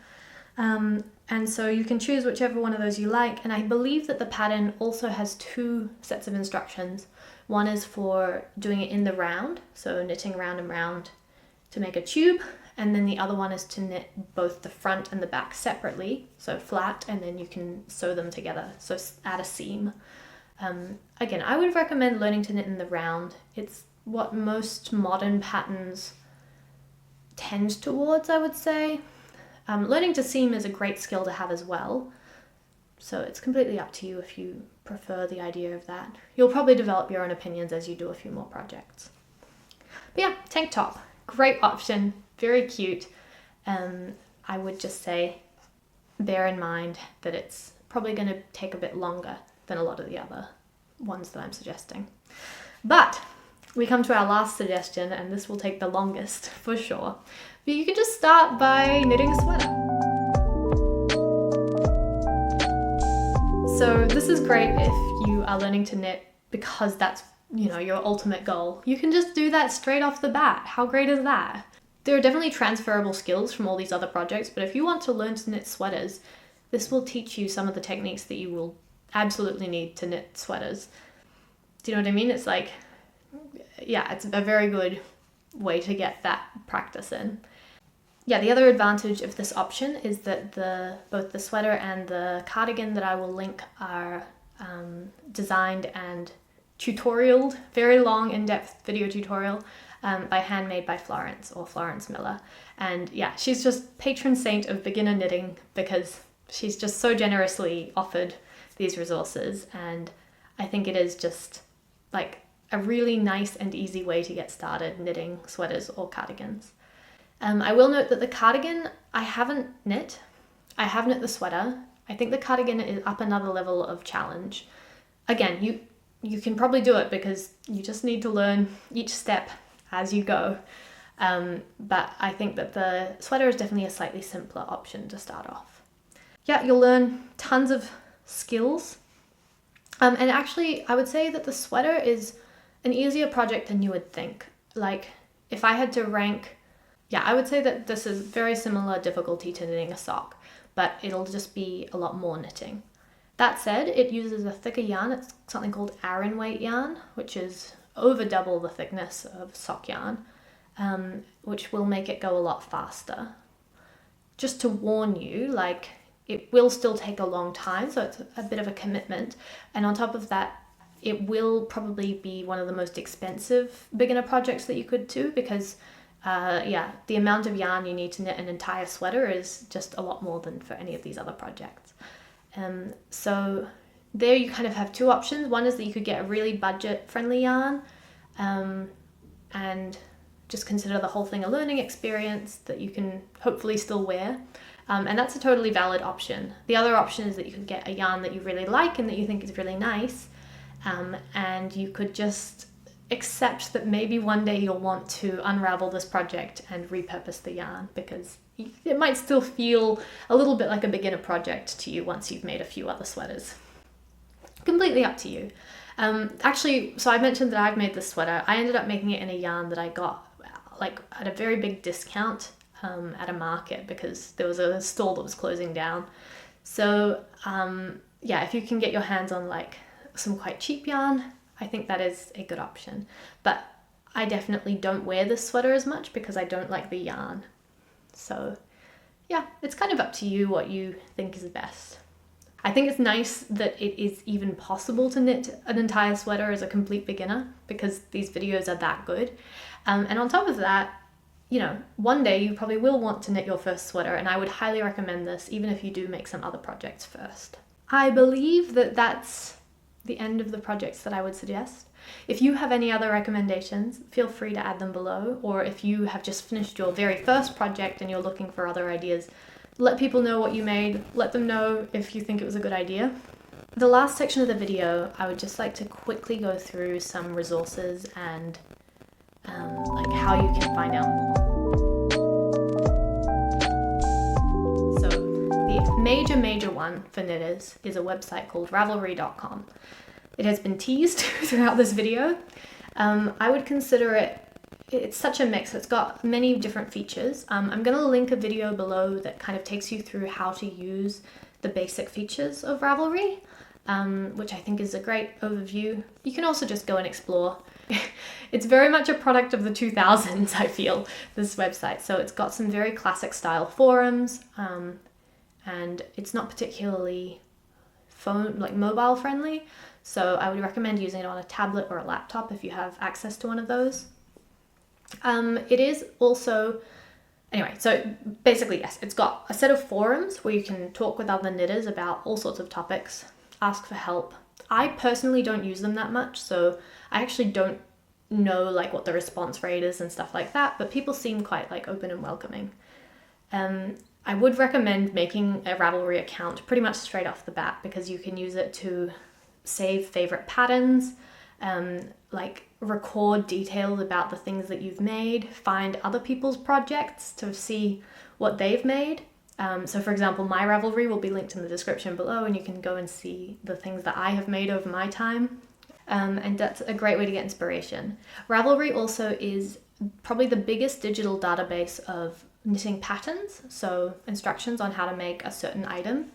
[SPEAKER 1] And so you can choose whichever one of those you like, and I believe that the pattern also has 2 sets of instructions. One is for doing it in the round, so knitting round and round to make a tube, and then the other one is to knit both the front and the back separately, so flat, and then you can sew them together, so add a seam. Again, I would recommend learning to knit in the round. It's what most modern patterns tend towards, I would say. Learning to seam is a great skill to have as well, so it's completely up to you if you prefer the idea of that. You'll probably develop your own opinions as you do a few more projects. But yeah, tank top, great option, very cute. I would just say bear in mind that it's probably going to take a bit longer than a lot of the other ones that I'm suggesting. But we come to our last suggestion, and this will take the longest for sure. But you can just start by knitting a sweater. So this is great if you are learning to knit because that's, you know, your ultimate goal. You can just do that straight off the bat. How great is that? There are definitely transferable skills from all these other projects, but if you want to learn to knit sweaters, this will teach you some of the techniques that you will absolutely need to knit sweaters. Do you know what I mean? It's like, yeah, it's a very good way to get that practice in. Yeah, the other advantage of this option is that both the sweater and the cardigan that I will link are designed and tutorialed, very long in-depth video tutorial by Handmade by Florence, or Florence Miller. And yeah, she's just patron saint of beginner knitting because she's just so generously offered these resources, and I think it is just like a really nice and easy way to get started knitting sweaters or cardigans. I will note that the cardigan I haven't knit. I have knit the sweater. I think the cardigan is up another level of challenge. Again, you can probably do it because you just need to learn each step as you go. But I think that the sweater is definitely a slightly simpler option to start off. Yeah, you'll learn tons of skills. And actually, I would say that the sweater is an easier project than you would think. Like, if I had to rank, yeah, I would say that this is very similar difficulty to knitting a sock, but it'll just be a lot more knitting. That said, it uses a thicker yarn. It's something called Aran weight yarn, which is over double the thickness of sock yarn, which will make it go a lot faster. Just to warn you, like, it will still take a long time, so it's a bit of a commitment. And on top of that, it will probably be one of the most expensive beginner projects that you could do because, yeah, the amount of yarn you need to knit an entire sweater is just a lot more than for any of these other projects. So there you kind of have two options. One is that you could get a really budget-friendly yarn and just consider the whole thing a learning experience that you can hopefully still wear. And that's a totally valid option. The other option is that you could get a yarn that you really like and that you think is really nice, and you could just accept that maybe one day you'll want to unravel this project and repurpose the yarn because it might still feel a little bit like a beginner project to you once you've made a few other sweaters. Completely up to you. Actually, so I mentioned that I've made this sweater. I ended up making it in a yarn that I got like at a very big discount at a market because there was a stall that was closing down. So yeah, if you can get your hands on like some quite cheap yarn, I think that is a good option. But I definitely don't wear this sweater as much because I don't like the yarn. So yeah, it's kind of up to you what you think is best. I think it's nice that it is even possible to knit an entire sweater as a complete beginner because these videos are that good. And on top of that, you know, one day you probably will want to knit your first sweater, and I would highly recommend this even if you do make some other projects first. I believe that that's the end of the projects that I would suggest. If you have any other recommendations, feel free to add them below, or if you have just finished your very first project and you're looking for other ideas, let people know what you made, let them know if you think it was a good idea. The last section of the video, I would just like to quickly go through some resources and like how you can find out more. So the major one for knitters is a website called Ravelry.com. It has been teased throughout this video. I would consider it's such a mix. It's got many different features. I'm going to link a video below that kind of takes you through how to use the basic features of Ravelry, which I think is a great overview. You can also just go and explore. It's very much a product of the 2000s, I feel, this website. So it's got some very classic style forums, and it's not particularly mobile friendly. So I would recommend using it on a tablet or a laptop if you have access to one of those. It is also, anyway, so basically, yes, it's got a set of forums where you can talk with other knitters about all sorts of topics, ask for help. I personally don't use them that much, so I actually don't know like what the response rate is and stuff like that, but people seem quite like open and welcoming. I would recommend making a Ravelry account pretty much straight off the bat because you can use it to save favorite patterns, like record details about the things that you've made, find other people's projects to see what they've made. So for example, my Ravelry will be linked in the description below and you can go and see the things that I have made over my time. And that's a great way to get inspiration. Ravelry also is probably the biggest digital database of knitting patterns, so instructions on how to make a certain item.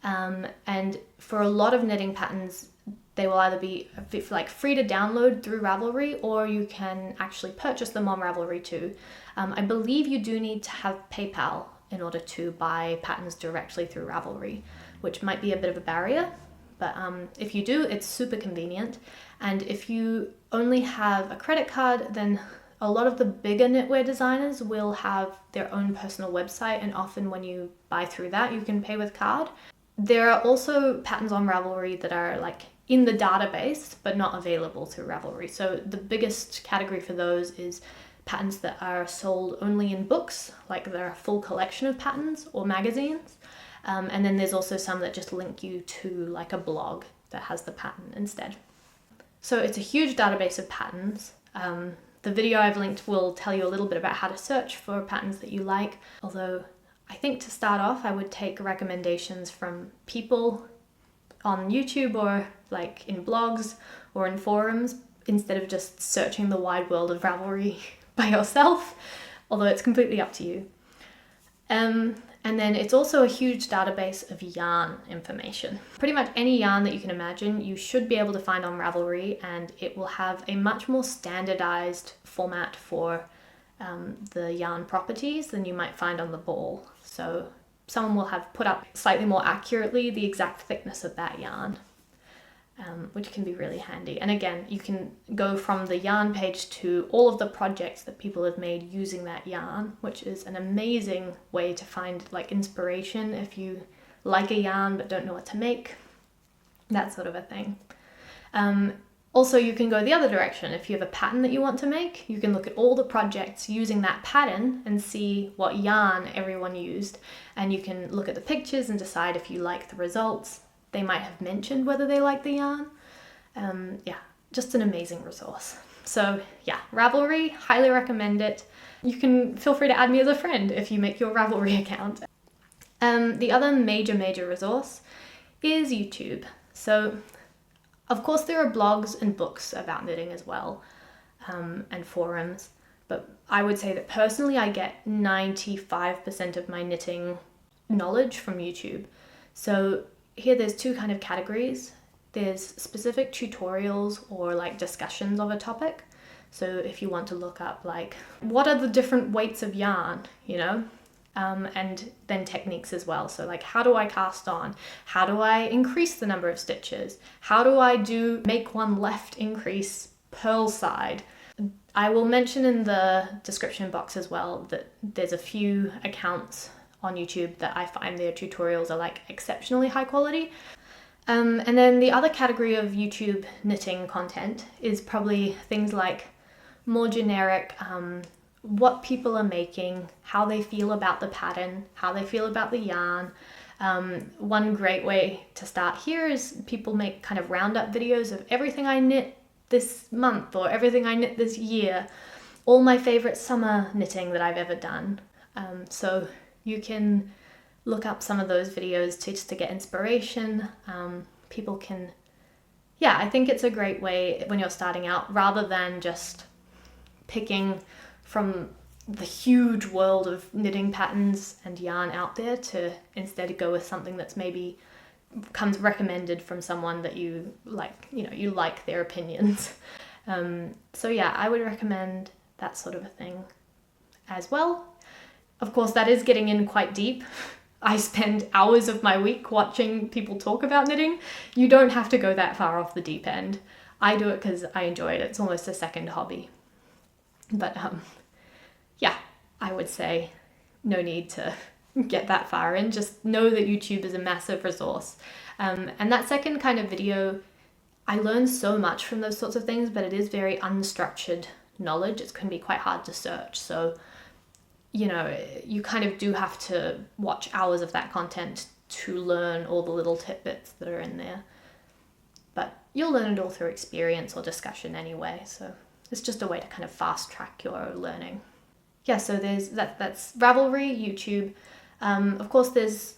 [SPEAKER 1] And for a lot of knitting patterns, they will either be like free to download through Ravelry, or you can actually purchase them on Ravelry too. I believe you do need to have PayPal in order to buy patterns directly through Ravelry, which might be a bit of a barrier. But if you do, it's super convenient. And if you only have a credit card, then a lot of the bigger knitwear designers will have their own personal website, and often when you buy through that, you can pay with card. There are also patterns on Ravelry that are like in the database, but not available through Ravelry. So the biggest category for those is patterns that are sold only in books, like they're a full collection of patterns or magazines. And then there's also some that just link you to like a blog that has the pattern instead. So it's a huge database of patterns. The video I've linked will tell you a little bit about how to search for patterns that you like, although I think to start off, I would take recommendations from people on YouTube or like in blogs or in forums, instead of just searching the wide world of Ravelry by yourself, although it's completely up to you. And then it's also a huge database of yarn information. Pretty much any yarn that you can imagine, you should be able to find on Ravelry, and it will have a much more standardized format for the yarn properties than you might find on the ball. So someone will have put up slightly more accurately the exact thickness of that yarn, which can be really handy. And again, you can go from the yarn page to all of the projects that people have made using that yarn, which is an amazing way to find like inspiration if you like a yarn but don't know what to make, that sort of a thing. Also, you can go the other direction. If you have a pattern that you want to make, you can look at all the projects using that pattern and see what yarn everyone used. And you can look at the pictures and decide if you like the results. They might have mentioned whether they like the yarn. Yeah, just an amazing resource. So yeah, Ravelry, highly recommend it. You can feel free to add me as a friend if you make your Ravelry account. The other major resource is YouTube. So of course there are blogs and books about knitting as well, and forums, but I would say that personally I get 95% of my knitting knowledge from YouTube. So here there's two kind of categories. There's specific tutorials or like discussions of a topic. So if you want to look up like, what are the different weights of yarn, you know? And then techniques as well. So like, how do I cast on? How do I increase the number of stitches? How do I do make one left increase purl side? I will mention in the description box as well that there's a few accounts on YouTube that I find their tutorials are like exceptionally high quality. And then the other category of YouTube knitting content is probably things like more generic, what people are making, how they feel about the pattern, how they feel about the yarn. One great way to start here is people make kind of roundup videos of everything I knit this month or everything I knit this year, all my favorite summer knitting that I've ever done. So you can look up some of those videos just to get inspiration. People can, yeah, I think it's a great way when you're starting out, rather than just picking from the huge world of knitting patterns and yarn out there, to instead go with something that's maybe comes recommended from someone that you like, you know, you like their opinions. So yeah, I would recommend that sort of a thing as well. Of course, that is getting in quite deep. I spend hours of my week watching people talk about knitting. You don't have to go that far off the deep end. I do it because I enjoy it. It's almost a second hobby. But yeah, I would say no need to get that far in. Just know that YouTube is a massive resource. And that second kind of video, I learned so much from those sorts of things, but it is very unstructured knowledge. It can be quite hard to search. So, you know, you kind of do have to watch hours of that content to learn all the little tidbits that are in there. But you'll learn it all through experience or discussion anyway. So it's just a way to kind of fast track your learning. Yeah, so there's that's Ravelry, YouTube. Of course, there's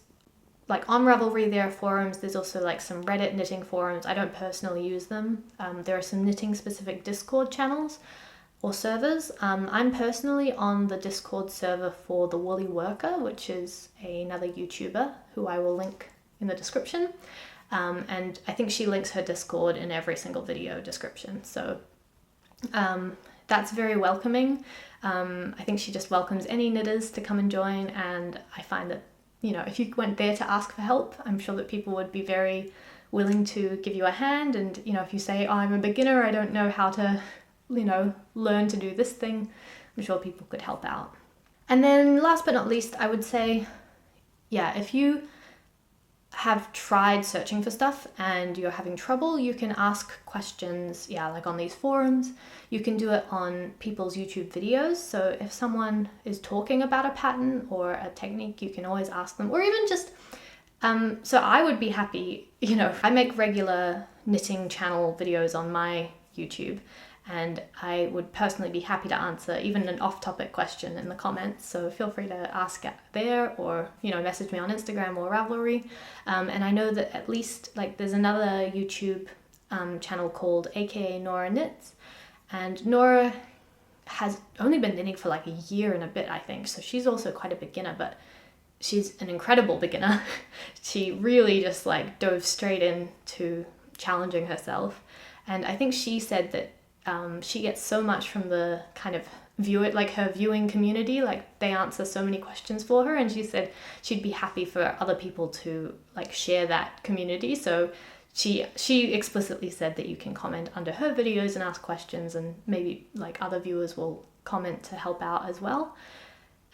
[SPEAKER 1] like on Ravelry there are forums. There's also like some Reddit knitting forums. I don't personally use them. There are some knitting specific Discord channels or servers. I'm personally on the Discord server for The Woolly Worker, which is another YouTuber who I will link in the description. And I think she links her Discord in every single video description. So that's very welcoming. I think she just welcomes any knitters to come and join, and I find that, you know, if you went there to ask for help, I'm sure that people would be very willing to give you a hand. And, you know, if you say, oh, I'm a beginner, I don't know how to, you know, learn to do this thing, I'm sure people could help out. And then last but not least, I would say, yeah, if you have tried searching for stuff and you're having trouble, you can ask questions, yeah, like on these forums. You can do it on people's YouTube videos. So if someone is talking about a pattern or a technique, you can always ask them, or even just, so I would be happy, you know, I make regular knitting channel videos on my YouTube, and I would personally be happy to answer even an off-topic question in the comments. So feel free to ask it there, or, you know, message me on Instagram or Ravelry. And I know that at least, like, there's another YouTube channel called AKA Nora Knits, and Nora has only been knitting for like a year and a bit, I think. So she's also quite a beginner, but she's an incredible beginner. She really just like dove straight into challenging herself. And I think she said that she gets so much from the kind of her viewing community, like they answer so many questions for her, and she said she'd be happy for other people to like share that community. So she explicitly said that you can comment under her videos and ask questions, and maybe like other viewers will comment to help out as well.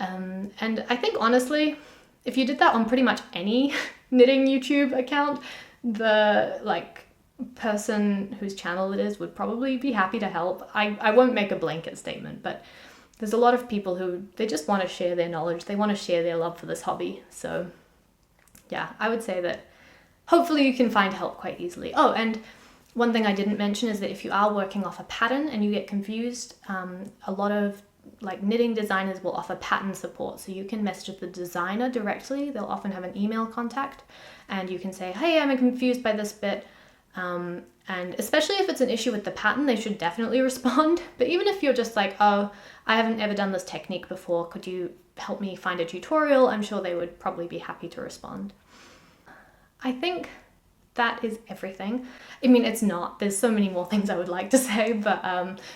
[SPEAKER 1] And I think honestly, if you did that on pretty much any knitting YouTube account, the like person whose channel it is would probably be happy to help. I won't make a blanket statement, but there's a lot of people who they just want to share their knowledge. They want to share their love for this hobby. So yeah, I would say that hopefully you can find help quite easily. Oh, and one thing I didn't mention is that if you are working off a pattern and you get confused, a lot of like knitting designers will offer pattern support. So you can message the designer directly. They'll often have an email contact, and you can say, hey, I'm confused by this bit. And especially if it's an issue with the pattern, they should definitely respond. But even if you're just like, oh, I haven't ever done this technique before, could you help me find a tutorial? I'm sure they would probably be happy to respond. I think that is everything. I mean, it's not. There's so many more things I would like to say, but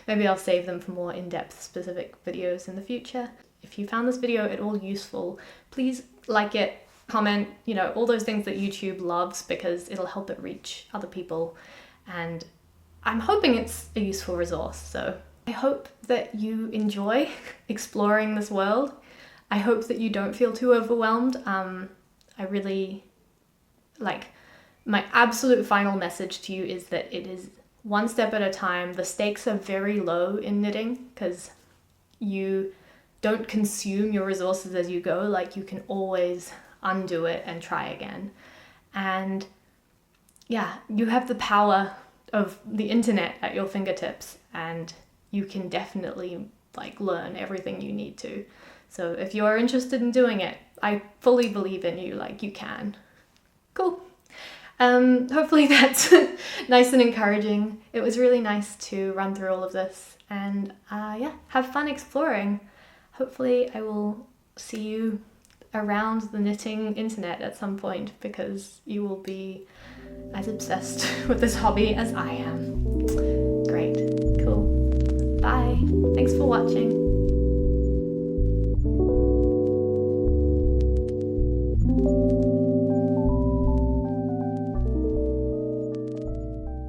[SPEAKER 1] maybe I'll save them for more in-depth specific videos in the future. If you found this video at all useful, please like it, comment, you know, all those things that YouTube loves, because it'll help it reach other people. And I'm hoping it's a useful resource. So I hope that you enjoy exploring this world. I hope that you don't feel too overwhelmed. I really, like, my absolute final message to you is that it is one step at a time. The stakes are very low in knitting because you don't consume your resources as you go. Like, you can always undo it and try again. And yeah, you have the power of the internet at your fingertips, and you can definitely like learn everything you need to. So if you are interested in doing it, I fully believe in you, like you can. Cool. Hopefully that's nice and encouraging. It was really nice to run through all of this, and yeah, have fun exploring. Hopefully I will see you around the knitting internet at some point, because you will be as obsessed with this hobby as I am. Great, cool. Bye. Thanks for watching.